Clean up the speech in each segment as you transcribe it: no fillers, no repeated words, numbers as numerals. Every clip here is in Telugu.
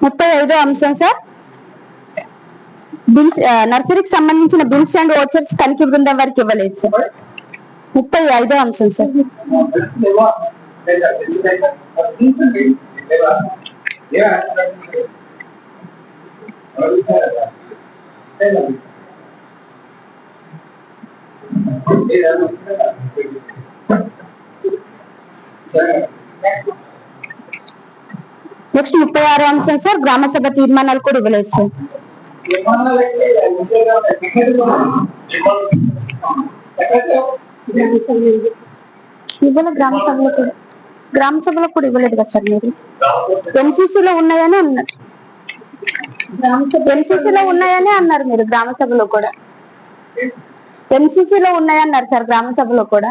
35వ అంశం సార్, బిల్స్ నర్సరీకి సంబంధించిన బిల్స్ అండ్ ఓచర్స్ తనిఖీ బృందం వారికి ఇవ్వలేదు సార్. 35వ అంశం సార్. నెక్స్ట్ 36వ అంశం సార్, గ్రామ సభ తీర్మానాలు కూడా ఇవ్వలేదు సార్. ఇవ్వలేదు గ్రామ సభలో కూడా ఇవ్వలేదు కదా సార్. మీరు ఎన్సీసీలో ఉన్నాయని అన్నారు, ఎన్సీసీలో ఉన్నాయని అన్నారు మీరు. గ్రామ సభలో కూడా ఎన్సీసీలో ఉన్నాయన్నారు సార్. గ్రామ సభలో కూడా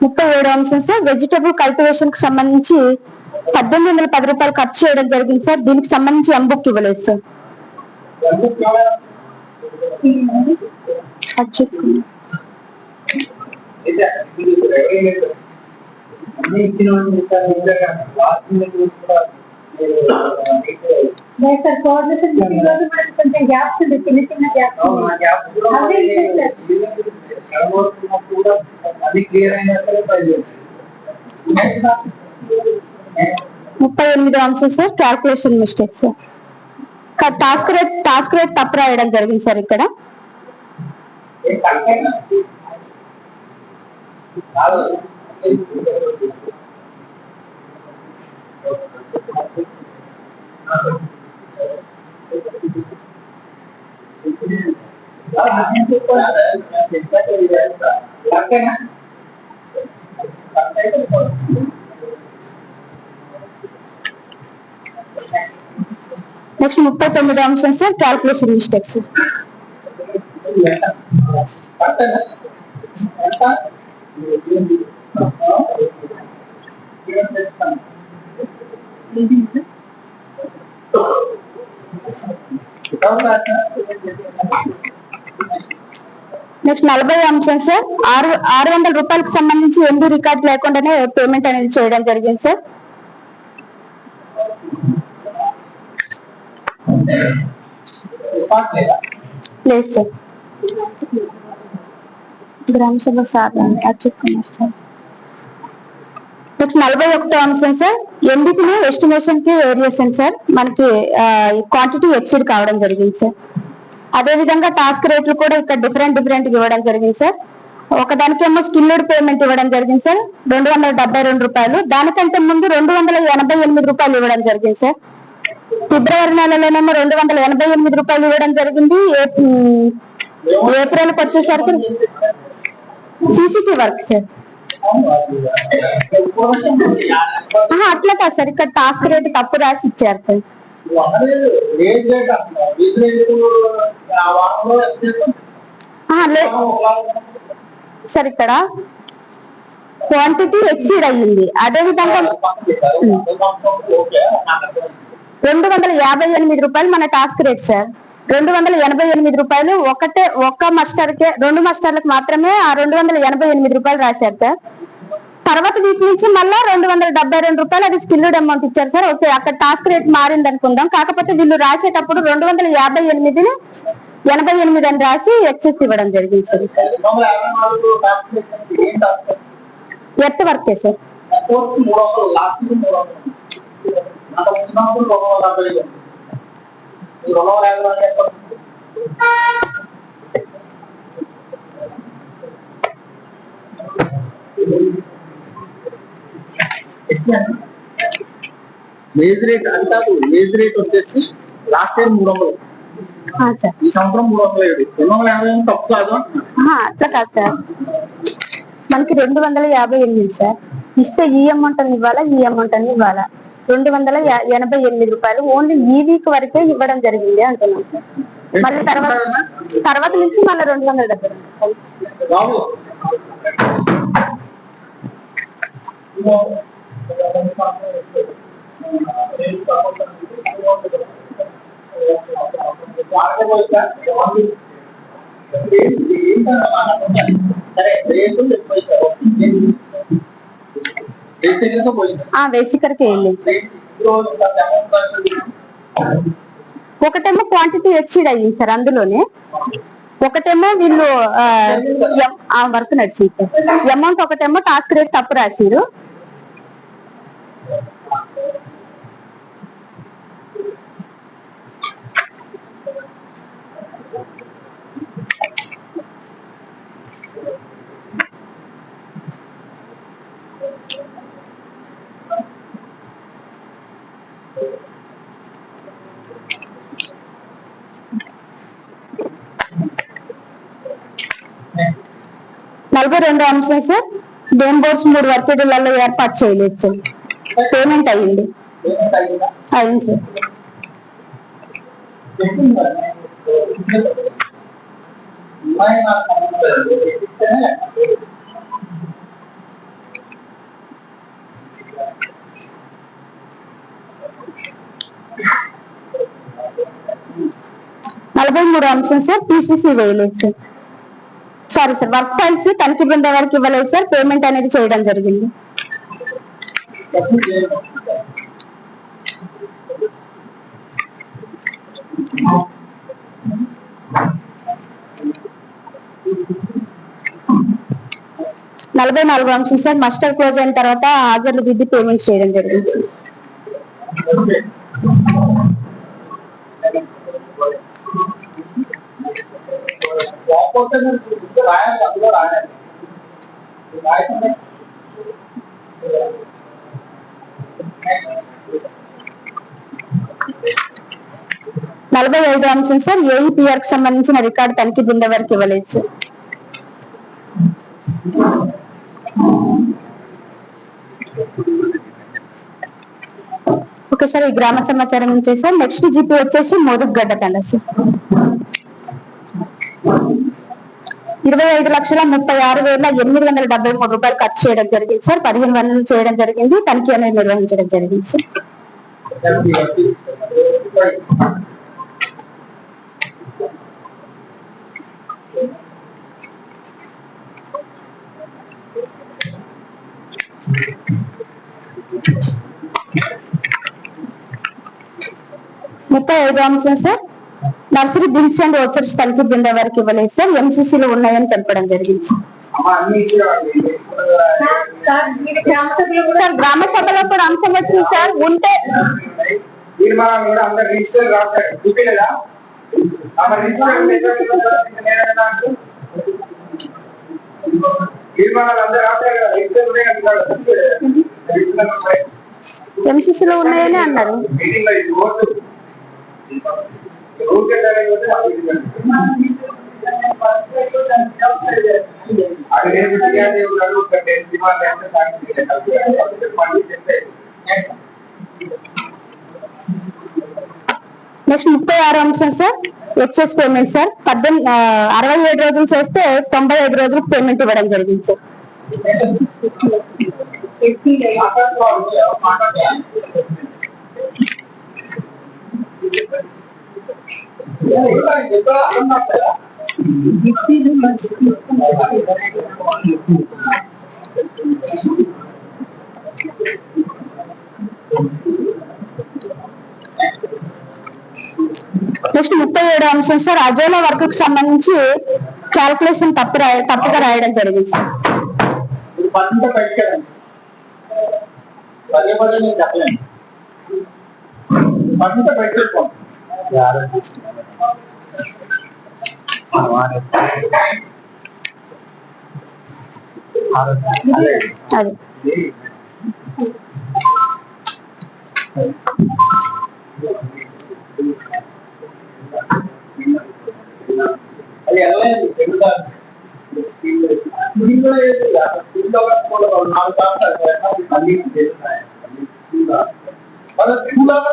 ముప్పై 37వ అంశం సార్, వెజిటబుల్ కల్టివేషన్ కి సంబంధించి 1810 రూపాయలు ఖర్చు చేయడం జరిగింది సార్. దీనికి సంబంధించి ఎంబుక్ ఇవ్వలేదు సార్. కొంచెం గ్యాప్స్ ఉంది, చిన్న చిన్న గ్యాప్స్. ముప్పై 38వ అంశం సార్, క్యాల్కులేషన్ మిస్టేక్ సార్. టాస్క్ రేట్ తప్పు రాయడం జరిగింది సార్. ఇక్కడ నెక్స్ట్ 39వ అంశం sir, calculation mistake sir. Next 40వ అంశం సార్, 600 రూపాయలకు సంబంధించి ఎంబీ రికార్డ్ లేకుండానే పేమెంట్ అనేది చేయడం జరిగింది సార్. లేదు సార్. గ్రామ సభ సార్ చెప్పుకున్నారు సార్. నెక్స్ట్ 41వ అంశం సార్, ఎంబీకి ఎస్టిమేషన్ కి వేరియేషన్ సార్. మనకి క్వాంటిటీ ఎక్సీడ్ కావడం జరిగింది సార్. అదే విధంగా టాస్క్ రేట్లు కూడా ఇక్కడ డిఫరెంట్ ఇవ్వడం జరిగింది సార్. ఒకదానికేమో స్కిల్డ్ పేమెంట్ ఇవ్వడం జరిగింది సార్, 272 రూపాయలు. దానికంటే ముందు 288 రూపాయలు ఇవ్వడం జరిగింది సార్. ఫిబ్రవరి నెలలోనేమో 288 రూపాయలు ఇవ్వడం జరిగింది. ఏప్రిల్కి వచ్చేసరికి సిసిటీ వర్క్ సార్. అట్లా కాదు సార్, ఇక్కడ టాస్క్ రేట్ తప్పు రాసి ఇచ్చారు సార్. సార్ ఇక్కడ క్వాంటిటీ ఎక్సీడ్ అయ్యింది. అదే విధంగా 258 రూపాయలు మన టాస్క్ రేట్ సార్. 288 రూపాయలు ఒక్క మస్టర్కే, 2 మస్టర్లకు మాత్రమే ఆ 288 రూపాయలు రాశారు సార్. తర్వాత వీటి నుంచి మళ్ళా 272 రూపాయలు అది స్కిల్డ్ అమౌంట్ ఇచ్చారు సార్. ఓకే, అక్కడ టాస్క్ రేట్ మారింది అనుకుందాం. కాకపోతే వీళ్ళు రాసేటప్పుడు 258ని 88 అని రాసి ఎక్సెస్ ఇవ్వడం జరిగింది సార్. ఎర్త్ వర్కే సార్. వేజ్ రేట్ అంటారు. వేజ్ రేట్ వచ్చేసి లాస్ట్ ఇయర్ 300, ఈ సంవత్సరం 307. 250 తప్పు కాదు. అట్లా కాదు సార్, మనకి 258 సార్. ఇస్తే ఈ అమౌంట్ అని ఇవ్వాలా, ఈ అమౌంట్ అని ఇవ్వాలా? రూపాయలు ఓన్లీ ఈ వీక్ వరకే ఇవ్వడం జరిగింది అంటున్నాం సార్. మళ్ళీ తర్వాత నుంచి మళ్ళీ 270 వేసికరికి వెళ్ళింది సార్. ఒకటేమో క్వాంటిటీ ఎక్సీడ్ అయ్యింది సార్, అందులోనే ఒకటేమో వీళ్ళు వర్క్ నడిచింది సార్. అమౌంట్ ఒకటేమో టాస్క్ రేట్ తప్పు రాసిరు. నలభై రెండు అంశం సార్. డేమ్ బోర్డ్స్ 3 వర్కేడులలో ఏర్పాటు చేయలేదు సార్. పేమెంట్ అయ్యింది సార్. 43 అంశం సార్. పిసిసి వేయలేదు sir. Sorry sir, work files తనిఖీ బృందం వారికి ఇవ్వలేదు సార్. పేమెంట్ అనేది చేయడం జరిగింది. నలభై 44 అంశం సార్. మస్టర్ క్లోజ్ అయిన తర్వాత హాజర్లు దిద్ది పేమెంట్ చేయడం జరిగింది సార్. నలభై 45 అంశం సార్. ఏఈపిఆర్ కి సంబంధించిన రికార్డు తనిఖీ బృందం వారికి ఇవ్వలేదు సార్. ఓకే సార్, ఈ గ్రామ సమాచారం నుంచి సార్. నెక్స్ట్ జీపీ వచ్చేసి మోదుగడ్డ తండ సార్. 25,36,873 రూపాయలు ఖర్చు చేయడం జరిగింది సార్. 15 వనరులు చేయడం జరిగింది. తనిఖీ అనేది నిర్వహించడం జరిగింది సార్. ముప్పై 35 అంశం sir. Nursery bills and vouchers తనిఖీ బృందం వారికి ఇవ్వలేదు సార్. ఎంసీసీలో ఉన్నాయని తెలపడం జరిగింది సార్. గ్రామ సభలో కూడా అంశం వచ్చింది సార్. ఉంటే ఎంసీసీలో ఉన్నాయని అన్నారు. నెక్స్ట్ 36 అంశం సార్. Excess payment sir. 67 రోజులు చేస్తే 95 రోజులకు పేమెంట్ ఇవ్వడం జరిగింది సార్. నెక్స్ట్ 37 అంశం సార్. అజోలా వర్క్ కు సంబంధించి క్యాల్కులేషన్ తప్పుగా రాయడం జరిగింది సార్. అది మన తెలుగులాగా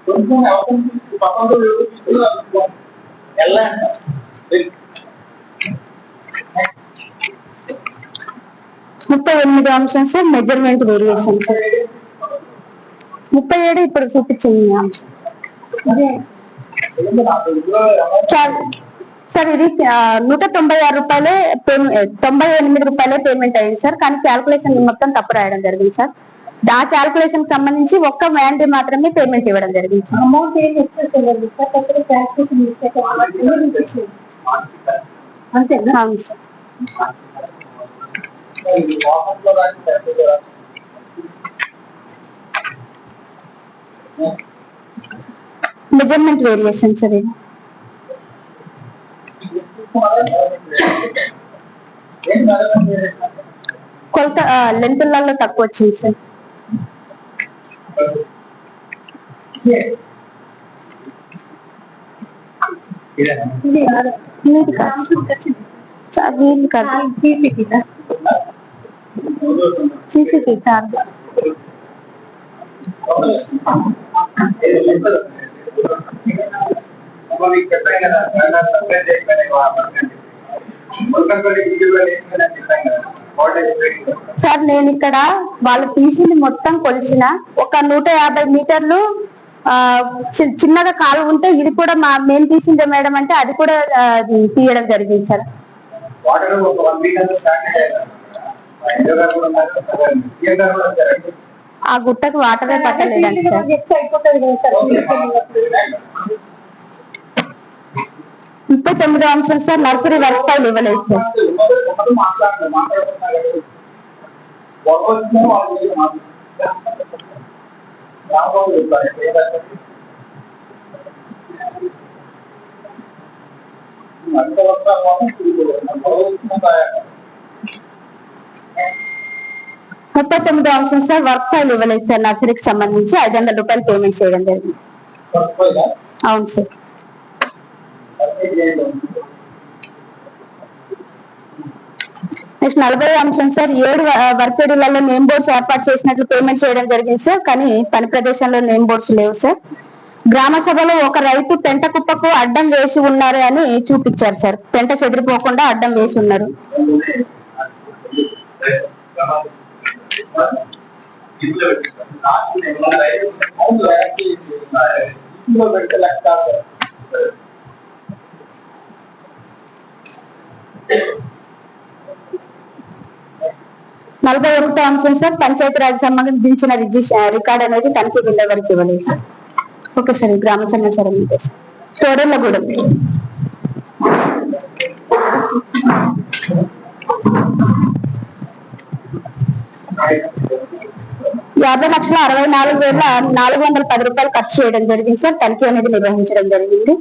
కొంచెం అవసరం పక్కన ఎలా 38 అంశం సార్ మెజర్మెంట్ వేరియేషన్ సార్. 37 ఇప్పుడు చూపించింది అంశం సార్. ఇది 196 రూపాయలే 98 రూపాయలే పేమెంట్ అయింది సార్. కానీ క్యాల్కులేషన్ మొత్తం తప్పు రాయడం జరిగింది సార్. ఆ క్యాల్కులేషన్ కి సంబంధించి ఒక్క వ్యాంటీ మాత్రమే పేమెంట్ ఇవ్వడం జరిగింది సార్. అమౌంట్ ఏం అంతేనా? అవును సార్. Measurement variation sir. ఇది కొలత లెంత్లలో తక్కువ వచ్చింది సార్. వీలు కాదు సీసీటీ కాదు. సార్ నేను ఇక్కడ వాళ్ళు తీసింది మొత్తం కొలిసిన ఒక 150 మీటర్లు చిన్నగా కాలు ఉంటే ఇది కూడా మేము తీసిందే మేడం అంటే అది కూడా తీయడం జరిగింది సార్. ఆ గుట్టకు వాటరే పట్టలేదండి సార్. 39 అంశం సార్. నర్సరీ వర్క్ ఫైల్ ఇవ్వలేదు సార్. ముప్పై 39 అంశం సార్. వర్క్ ఫైల్ ఇవ్వలేదు సార్. నర్సరీకి సంబంధించి 500 రూపాయలు పేమెంట్ చేయడం జరిగింది. అవును సార్. నెక్స్ట్ 40 అంశం సార్. 7 వర్క్ ఏరియాలలో నేమ్ బోర్డ్స్ ఏర్పాటు చేసినట్లు పేమెంట్ చేయడం జరిగింది సార్. కానీ పని ప్రదేశంలో నేమ్ బోర్డ్స్ లేవు సార్. గ్రామ సభలో ఒక రైతు పెంట కుప్పకు అడ్డం వేసి ఉన్నారు అని చూపించారు సార్. పెంట చెదిరిపోకుండా అడ్డం వేసి ఉన్నారు. నలభై 41 అంశం సార్. పంచాయతీరాజ్ సంబంధించిన రికార్డ్ అనేది తనిఖీ బిల్ల వరకు ఇవ్వలేదు సార్. Okay sir. గ్రామ సమాచారం తోడేళ్ళగూడెం 50,64,410 రూపాయలు ఖర్చు చేయడం జరిగింది సార్. తనిఖీ అనేది నిర్వహించడం జరిగింది.